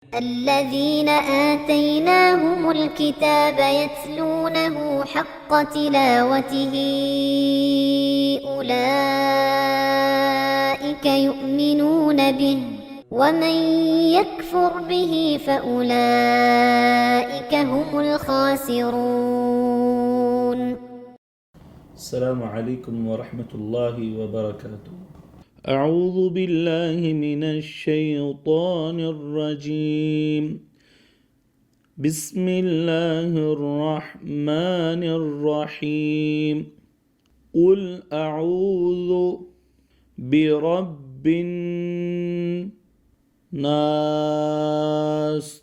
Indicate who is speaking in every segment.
Speaker 1: الذين آتيناهم الكتاب يتلونه حق تلاوته أولئك يؤمنون به ومن يكفر به فأولئك هم الخاسرون.
Speaker 2: السلام عليكم ورحمة الله وبركاته. أعوذ بالله من الشيطان الرجيم. بسم الله الرحمن الرحيم. قل أعوذ برب الناس.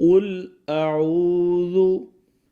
Speaker 2: قل أعوذ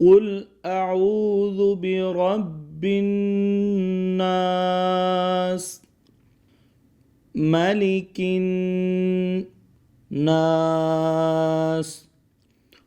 Speaker 2: قل أعوذ برب الناس ملك الناس.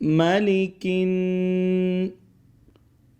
Speaker 2: ملك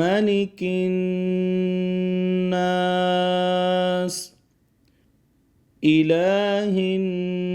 Speaker 2: ملك الناس إله الناس.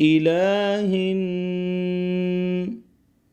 Speaker 2: إله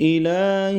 Speaker 2: إله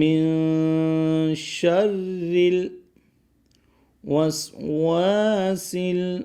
Speaker 2: من شر الوسواس الخناس.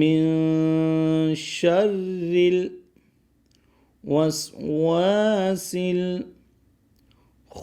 Speaker 2: من شر الوسواس الخناس.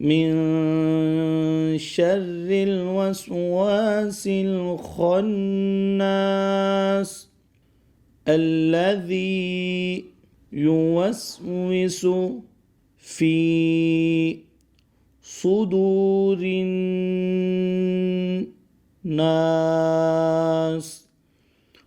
Speaker 2: من شر الوسواس الخناس الذي يوسوس في صدور الناس.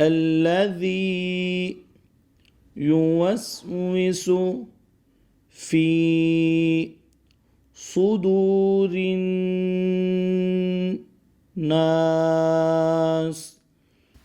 Speaker 2: الذي يوسوس في صدور الناس.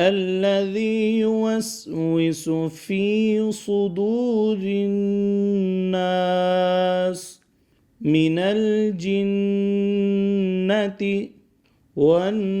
Speaker 2: الذي يوسوس في صدور الناس من الجنة والناس.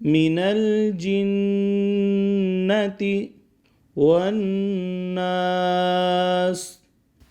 Speaker 2: من الجنة والناس.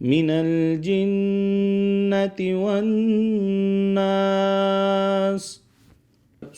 Speaker 2: من الجنة والناس.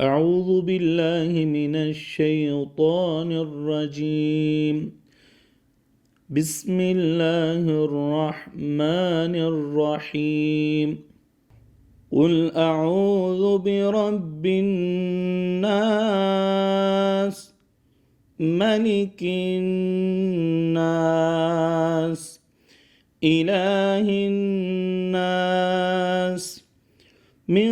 Speaker 2: أعوذ بالله من الشيطان الرجيم. بسم الله الرحمن الرحيم. قل أعوذ برب الناس ملك الناس إله الناس من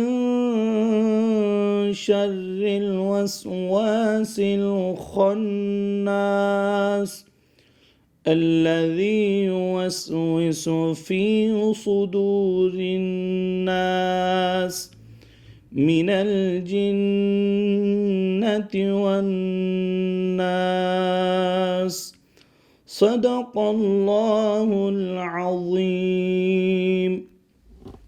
Speaker 2: شر الوسواس الخناس الذي يوسوس في صدور الناس من الجنة والناس. صدق الله العظيم.